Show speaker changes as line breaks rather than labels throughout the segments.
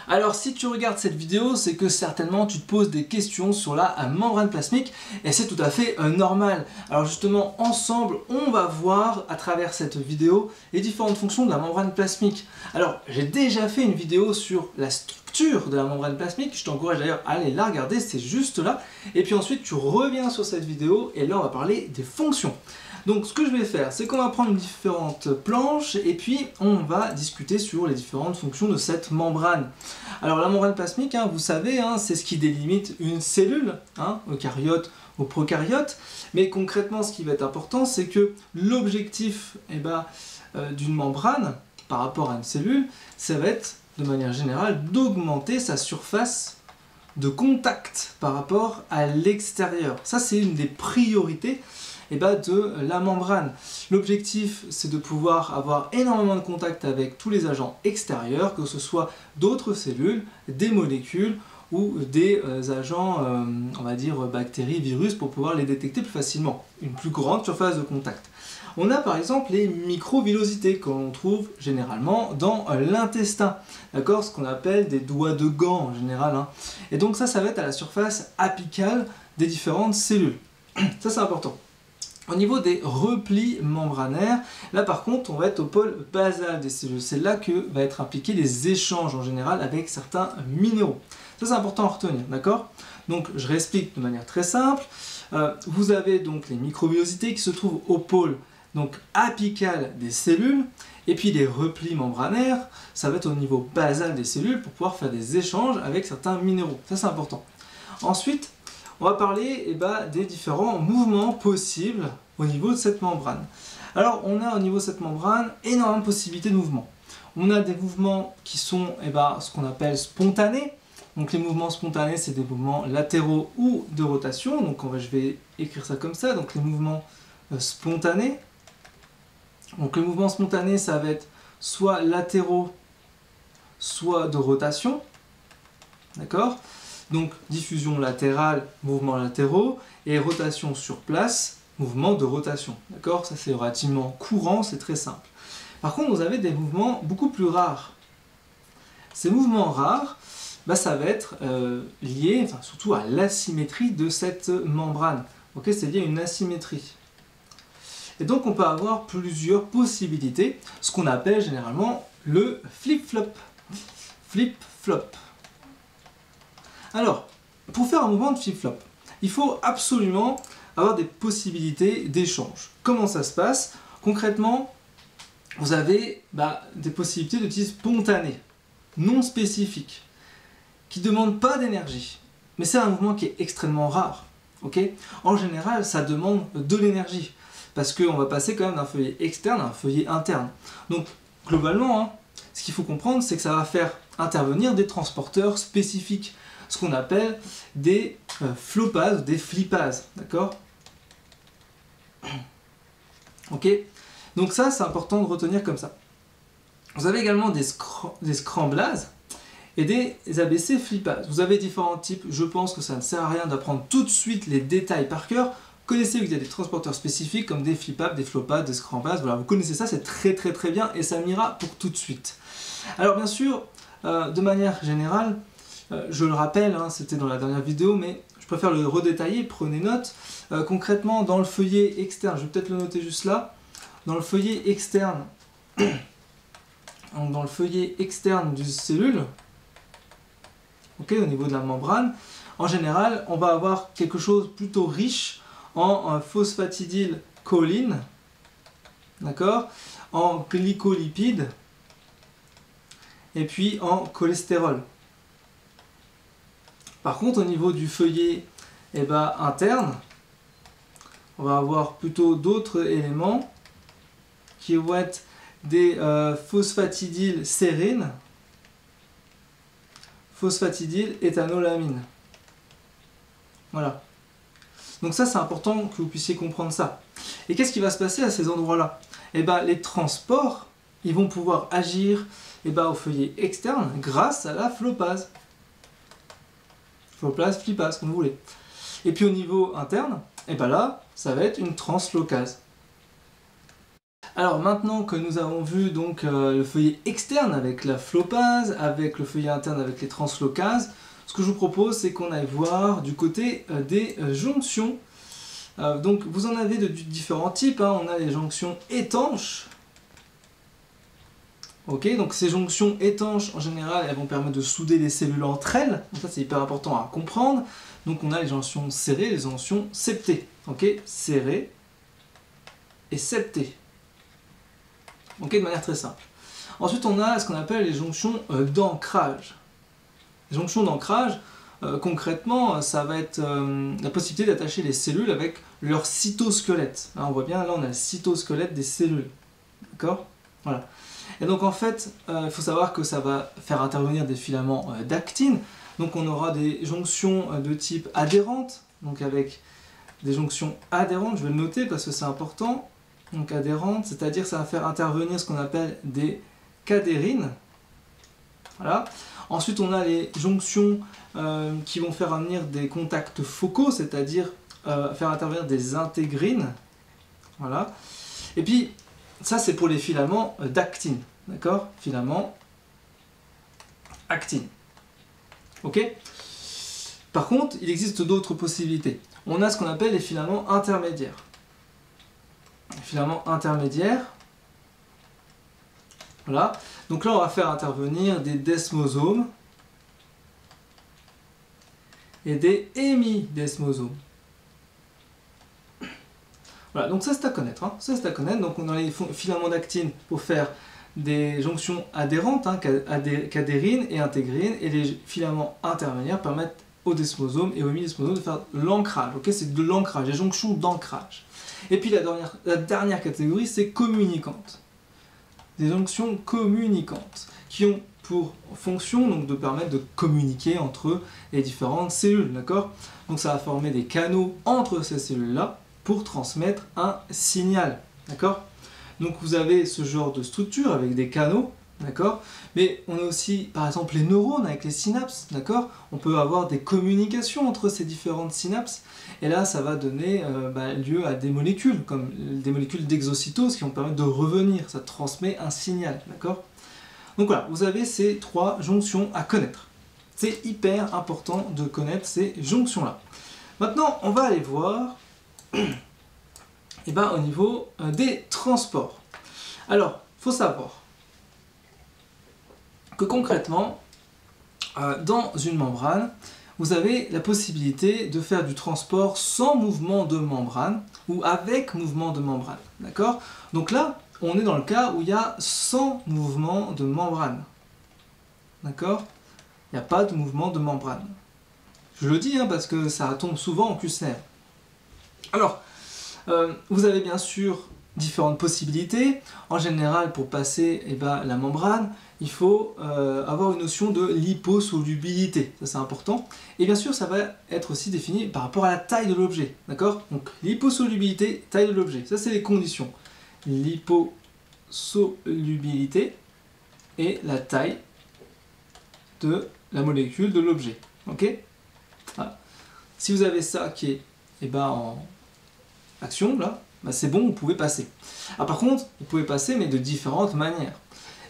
Alors si tu regardes cette vidéo, c'est que certainement tu te poses des questions sur la membrane plasmique et c'est tout à fait normal. Alors justement, ensemble, on va voir à travers cette vidéo les différentes fonctions de la membrane plasmique. Alors j'ai déjà fait une vidéo sur la structure de la membrane plasmique, je t'encourage d'ailleurs à aller la regarder, c'est juste là. Et puis ensuite tu reviens sur cette vidéo et là on va parler des fonctions. Donc ce que je vais faire, c'est qu'on va prendre différentes planches et puis on va discuter sur les différentes fonctions de cette membrane. Alors la membrane plasmique, vous savez, c'est ce qui délimite une cellule, eucaryote ou prokaryote. Mais concrètement, ce qui va être important, c'est que l'objectif d'une membrane par rapport à une cellule, ça va être de manière générale d'augmenter sa surface de contact par rapport à l'extérieur. Ça, c'est une des priorités de la membrane. L'objectif, c'est de pouvoir avoir énormément de contact avec tous les agents extérieurs, que ce soit d'autres cellules, des molécules ou des agents, on va dire bactéries, virus, pour pouvoir les détecter plus facilement. Une plus grande surface de contact. On a par exemple les microvillosités que l'on trouve généralement dans l'intestin, d'accord, ce qu'on appelle des doigts de gants en général. Et donc ça va être à la surface apicale des différentes cellules. Ça c'est important. Au niveau des replis membranaires, là par contre on va être au pôle basal des cellules. C'est là que va être impliqué les échanges en général avec certains minéraux. Ça c'est important à retenir, d'accord? Donc je réexplique de manière très simple. Vous avez donc les microvillosités qui se trouvent au pôle apical des cellules, et puis les replis membranaires, ça va être au niveau basal des cellules pour pouvoir faire des échanges avec certains minéraux. Ça c'est important. Ensuite, on va parler des différents mouvements possibles au niveau de cette membrane. Alors, on a au niveau de cette membrane énormément de possibilités de mouvements. On a des mouvements qui sont ce qu'on appelle spontanés. Donc les mouvements spontanés, c'est des mouvements latéraux ou de rotation. Donc je vais écrire ça comme ça. Donc les mouvements spontanés. Donc les mouvements spontanés, ça va être soit latéraux, soit de rotation. D'accord ? Donc diffusion latérale, mouvements latéraux, et rotation sur place, mouvement de rotation. D'accord? Ça c'est relativement courant, c'est très simple. Par contre, vous avez des mouvements beaucoup plus rares. Ces mouvements rares, ça va être lié surtout à l'asymétrie de cette membrane. Okay? C'est lié à une asymétrie. Et donc on peut avoir plusieurs possibilités, ce qu'on appelle généralement le flip-flop. Flip-flop. Alors, pour faire un mouvement de flip-flop, il faut absolument avoir des possibilités d'échange. Comment ça se passe? Concrètement, vous avez des possibilités de type spontané, non spécifique, qui ne demandent pas d'énergie. Mais c'est un mouvement qui est extrêmement rare. Okay? En général, ça demande de l'énergie, parce qu'on va passer quand même d'un feuillet externe à un feuillet interne. Donc, globalement, ce qu'il faut comprendre, c'est que ça va faire intervenir des transporteurs spécifiques, ce qu'on appelle des floppases, des flippases, d'accord? Ok? Donc ça, c'est important de retenir comme ça. Vous avez également des scramblases et des ABC flippases. Vous avez différents types, je pense que ça ne sert à rien d'apprendre tout de suite les détails par cœur. Connaissez qu'il y a des transporteurs spécifiques comme des flippases, des floppases, des scramblases, voilà, vous connaissez ça, c'est très bien et ça m'ira pour tout de suite. Alors bien sûr, de manière générale, je le rappelle, c'était dans la dernière vidéo, mais je préfère le redétailler, prenez note. Concrètement, dans le feuillet externe, je vais peut-être le noter juste là, dans le feuillet externe, d'une cellule, au niveau de la membrane, en général, on va avoir quelque chose plutôt riche en phosphatidylcholine, d'accord, en glycolipides, et puis en cholestérol. Par contre, au niveau du feuillet interne, on va avoir plutôt d'autres éléments qui vont être des phosphatidylsérines, phosphatidylethanolamine. Voilà. Donc ça, c'est important que vous puissiez comprendre ça. Et qu'est-ce qui va se passer à ces endroits-là? Les transports, ils vont pouvoir agir au feuillet externe grâce à la floppase. Floppase, flippase, comme vous voulez. Et puis au niveau interne, là, ça va être une translocase. Alors maintenant que nous avons vu donc le feuillet externe avec la flopase, avec le feuillet interne avec les translocases, ce que je vous propose c'est qu'on aille voir du côté des jonctions. Donc vous en avez de différents types, hein. On a les jonctions étanches. Ok, donc ces jonctions étanches en général elles vont permettre de souder les cellules entre elles, donc ça c'est hyper important à comprendre. Donc on a les jonctions serrées, les jonctions septées, ok, serrées et septées, ok, de manière très simple. Ensuite on a ce qu'on appelle les jonctions d'ancrage. Les jonctions d'ancrage, concrètement ça va être la possibilité d'attacher les cellules avec leur cytosquelette. Là on voit bien, là on a le cytosquelette des cellules, d'accord, voilà. Et donc en fait, il faut savoir que ça va faire intervenir des filaments d'actine. Donc on aura des jonctions de type adhérente, donc avec des jonctions adhérentes, je vais le noter parce que c'est important. Donc adhérente, c'est-à-dire que ça va faire intervenir ce qu'on appelle des cadérines. Voilà. Ensuite on a les jonctions qui vont faire venir des contacts focaux, c'est-à-dire faire intervenir des intégrines. Voilà. Et puis ça c'est pour les filaments d'actine, d'accord? Filaments actine. Ok? Par contre, il existe d'autres possibilités. On a ce qu'on appelle les filaments intermédiaires. Les filaments intermédiaires, voilà. Donc là on va faire intervenir des desmosomes et des hémidesmosomes. Voilà, donc ça c'est à connaître, hein. Ça c'est à connaître. Donc on a les filaments d'actine pour faire des jonctions adhérentes, hein, cadérines et intégrines, et les filaments intermédiaires permettent aux desmosomes et aux hémidesmosomes de faire l'ancrage. Ok, c'est de l'ancrage, des jonctions d'ancrage. Et puis la dernière catégorie, c'est communicantes. Des jonctions communicantes qui ont pour fonction donc, de permettre de communiquer entre les différentes cellules, d'accord? Donc ça va former des canaux entre ces cellules-là pour transmettre un signal, d'accord? Donc vous avez ce genre de structure avec des canaux, d'accord? Mais on a aussi par exemple les neurones avec les synapses, d'accord? On peut avoir des communications entre ces différentes synapses, et là ça va donner lieu à des molécules, comme des molécules d'exocytose qui vont permettre de revenir, ça transmet un signal, d'accord? Donc voilà, vous avez ces trois jonctions à connaître. C'est hyper important de connaître ces jonctions-là. Maintenant, on va aller voir au niveau des transports. Alors, il faut savoir que concrètement, dans une membrane, vous avez la possibilité de faire du transport sans mouvement de membrane ou avec mouvement de membrane. D'accord? Donc là, on est dans le cas où il y a sans mouvement de membrane. D'accord? Il n'y a pas de mouvement de membrane. Je le dis parce que ça tombe souvent en QCM. Alors, vous avez bien sûr différentes possibilités. En général, pour passer la membrane, il faut avoir une notion de liposolubilité. Ça, c'est important. Et bien sûr, ça va être aussi défini par rapport à la taille de l'objet. D'accord? Donc, liposolubilité, taille de l'objet. Ça, c'est les conditions. Liposolubilité et la taille de la molécule de l'objet. Ok? Voilà. Si vous avez ça qui est en action, là, c'est bon, vous pouvez passer. Par contre, vous pouvez passer, mais de différentes manières.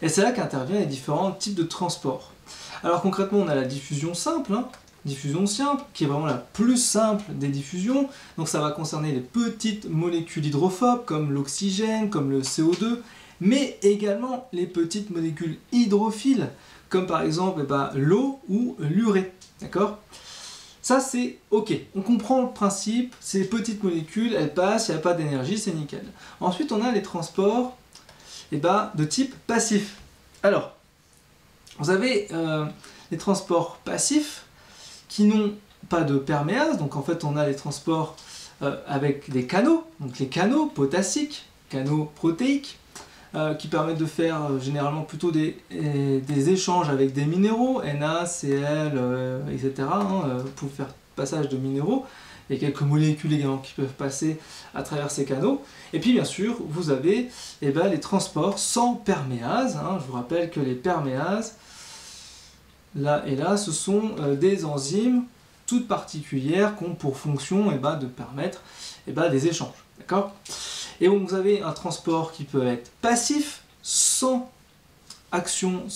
Et c'est là qu'interviennent les différents types de transport. Alors concrètement, on a la diffusion simple, diffusion simple, qui est vraiment la plus simple des diffusions. Donc ça va concerner les petites molécules hydrophobes, comme l'oxygène, comme le CO2, mais également les petites molécules hydrophiles, comme par exemple l'eau ou l'urée. D'accord ? Ça c'est ok, on comprend le principe, ces petites molécules, elles passent, il n'y a pas d'énergie, c'est nickel. Ensuite on a les transports de type passif. Alors, vous avez les transports passifs qui n'ont pas de perméase, donc en fait on a les transports avec des canaux, donc les canaux potassiques, canaux protéiques, qui permettent de faire généralement plutôt des échanges avec des minéraux, Na, Cl, etc. Pour faire passage de minéraux. Il y a quelques molécules également qui peuvent passer à travers ces canaux. Et puis bien sûr, vous avez les transports sans perméase. Je vous rappelle que les perméases, là et là, ce sont des enzymes toutes particulières qui ont pour fonction de permettre des échanges. D'accord ? Et donc vous avez un transport qui peut être passif, sans action,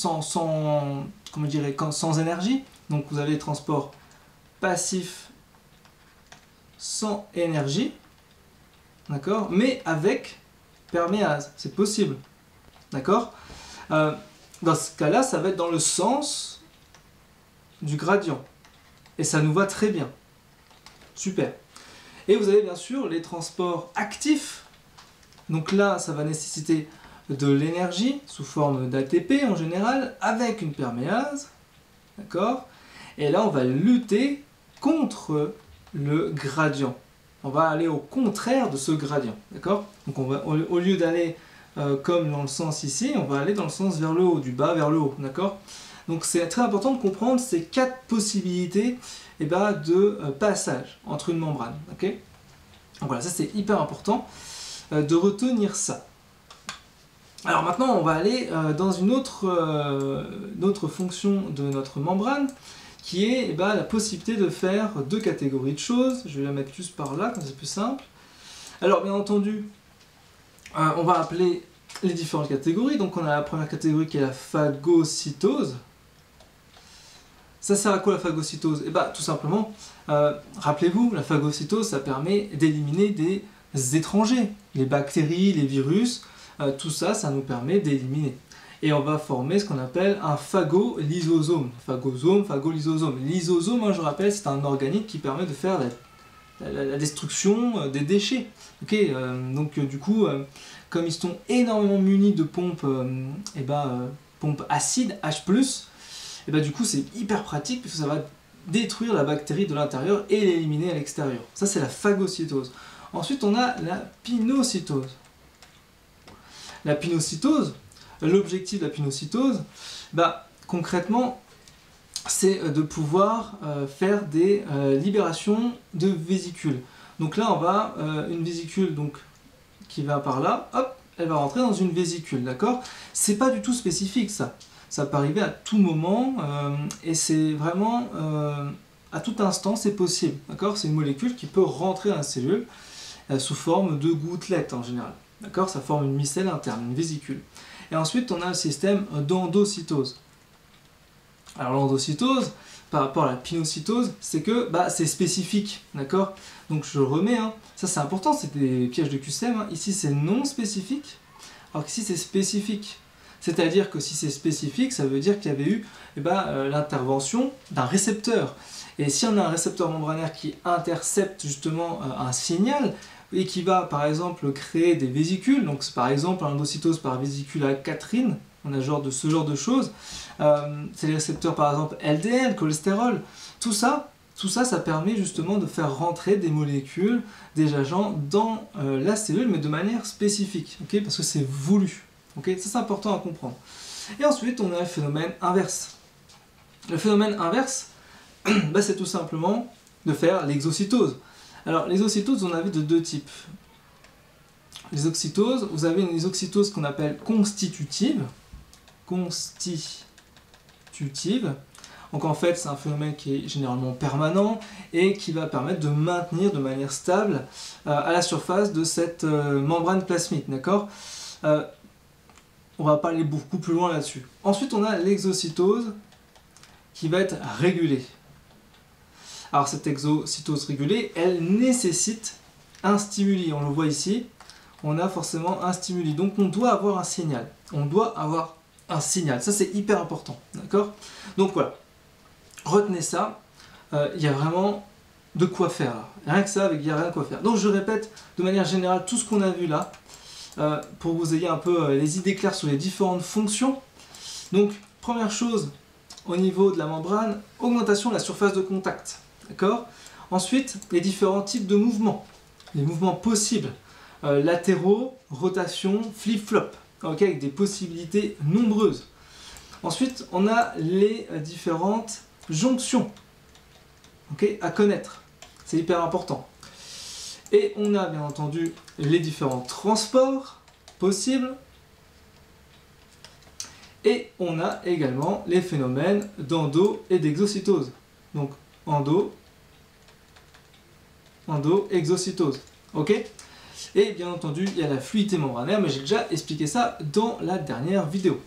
comment je dirais, sans énergie. Donc vous avez transport passif sans énergie, d'accord, mais avec perméase, c'est possible, d'accord. Dans ce cas-là, ça va être dans le sens du gradient, et ça nous va très bien, super. Et vous avez bien sûr les transports actifs, donc là ça va nécessiter de l'énergie sous forme d'ATP en général, avec une perméase, d'accord. Et là on va lutter contre le gradient. On va aller au contraire de ce gradient, d'accord. Donc on va, au lieu d'aller comme dans le sens ici, on va aller dans le sens vers le haut, du bas vers le haut, d'accord. Donc c'est très important de comprendre ces 4 possibilités de passage entre une membrane, ok. Donc voilà, ça c'est hyper important de retenir ça. Alors maintenant on va aller dans une autre fonction de notre membrane, qui est la possibilité de faire 2 catégories de choses. Je vais la mettre juste par là, comme c'est plus simple. Alors bien entendu, on va appeler les différentes catégories. Donc on a la première catégorie qui est la phagocytose. Ça sert à quoi la phagocytose? Tout simplement, rappelez-vous, la phagocytose, ça permet d'éliminer des étrangers. Les bactéries, les virus, tout ça, ça nous permet d'éliminer. Et on va former ce qu'on appelle un phagolysosome. Phagosome, phagolysosome. Lysosome, je rappelle, c'est un organite qui permet de faire la destruction des déchets. Okay, donc du coup, comme ils sont énormément munis de pompes, pompes acides, H+, du coup c'est hyper pratique parce que ça va détruire la bactérie de l'intérieur et l'éliminer à l'extérieur. Ça c'est la phagocytose. Ensuite on a la pinocytose. La pinocytose, l'objectif de la pinocytose, concrètement, c'est de pouvoir faire des libérations de vésicules. Donc là, on va une vésicule qui va par là, hop, elle va rentrer dans une vésicule, d'accord? C'est pas du tout spécifique ça. Ça peut arriver à tout moment et c'est vraiment à tout instant, c'est possible, d'accord? C'est une molécule qui peut rentrer dans la cellule sous forme de gouttelettes en général, d'accord? Ça forme une micelle interne, une vésicule. Et ensuite, on a le système d'endocytose. Alors l'endocytose, par rapport à la pinocytose, c'est que c'est spécifique, d'accord? Donc je remets, ça c'est important, c'est des pièges de QCM. Ici c'est non spécifique, alors qu'ici c'est spécifique. C'est-à-dire que si c'est spécifique, ça veut dire qu'il y avait eu l'intervention d'un récepteur. Et si on a un récepteur membranaire qui intercepte justement un signal, et qui va par exemple créer des vésicules, donc par exemple l'endocytose par vésicule à Catherine, on a ce genre de choses, c'est les récepteurs par exemple LDL, cholestérol, tout ça, ça permet justement de faire rentrer des molécules, des agents dans la cellule, mais de manière spécifique, okay, parce que c'est voulu. Okay, ça c'est important à comprendre. Et ensuite on a le phénomène inverse. Le phénomène inverse, c'est tout simplement de faire l'exocytose. Alors, les exocytoses, on avait de 2 types. Les exocytoses, vous avez une exocytose qu'on appelle constitutive. Donc en fait, c'est un phénomène qui est généralement permanent et qui va permettre de maintenir de manière stable à la surface de cette membrane plasmique, d'accord? On va pas aller beaucoup plus loin là-dessus. Ensuite, on a l'exocytose qui va être régulée. Alors cette exocytose régulée, elle nécessite un stimuli. On le voit ici, on a forcément un stimuli. Donc on doit avoir un signal. On doit avoir un signal. Ça c'est hyper important. D'accord? Donc voilà. Retenez ça. Il y a vraiment de quoi faire là. Rien que ça, il n'y a rien de quoi faire. Donc je répète de manière générale tout ce qu'on a vu là. Pour que vous ayez un peu les idées claires sur les différentes fonctions. Donc première chose, au niveau de la membrane, augmentation de la surface de contact. D'accord? Ensuite, les différents types de mouvements, les mouvements possibles, latéraux, rotation, flip-flop, okay, avec des possibilités nombreuses. Ensuite, on a les différentes jonctions, okay, à connaître, c'est hyper important. Et on a bien entendu les différents transports possibles. Et on a également les phénomènes d'endo et d'exocytose. Donc endo, exocytose. Ok? Et bien entendu, il y a la fluidité membranaire, mais j'ai déjà expliqué ça dans la dernière vidéo.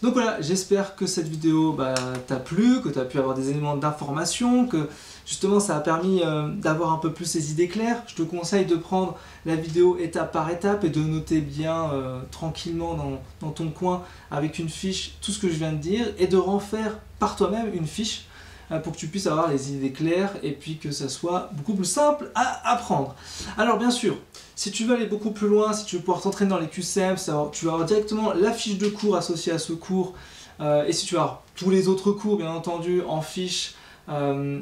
Donc voilà, j'espère que cette vidéo t'a plu, que tu as pu avoir des éléments d'information, que justement ça a permis d'avoir un peu plus ces idées claires. Je te conseille de prendre la vidéo étape par étape et de noter bien tranquillement dans ton coin avec une fiche tout ce que je viens de dire et de refaire par toi-même une fiche pour que tu puisses avoir les idées claires et puis que ça soit beaucoup plus simple à apprendre. Alors bien sûr, si tu veux aller beaucoup plus loin, si tu veux pouvoir t'entraîner dans les QCM, tu vas avoir directement la fiche de cours associée à ce cours et si tu veux avoir tous les autres cours bien entendu en fiche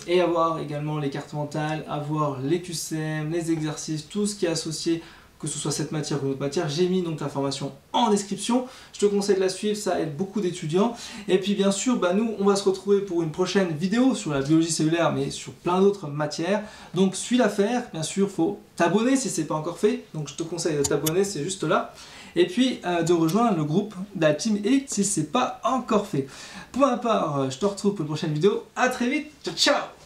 et avoir également les cartes mentales, avoir les QCM, les exercices, tout ce qui est associé, que ce soit cette matière ou une autre matière, j'ai mis donc l'information en description. Je te conseille de la suivre, ça aide beaucoup d'étudiants. Et puis bien sûr, nous, on va se retrouver pour une prochaine vidéo sur la biologie cellulaire, mais sur plein d'autres matières. Donc suis l'affaire, bien sûr, il faut t'abonner si ce n'est pas encore fait. Donc je te conseille de t'abonner, c'est juste là. Et puis de rejoindre le groupe de la Team Elite si ce n'est pas encore fait. Pour ma part, je te retrouve pour une prochaine vidéo. À très vite, ciao ciao!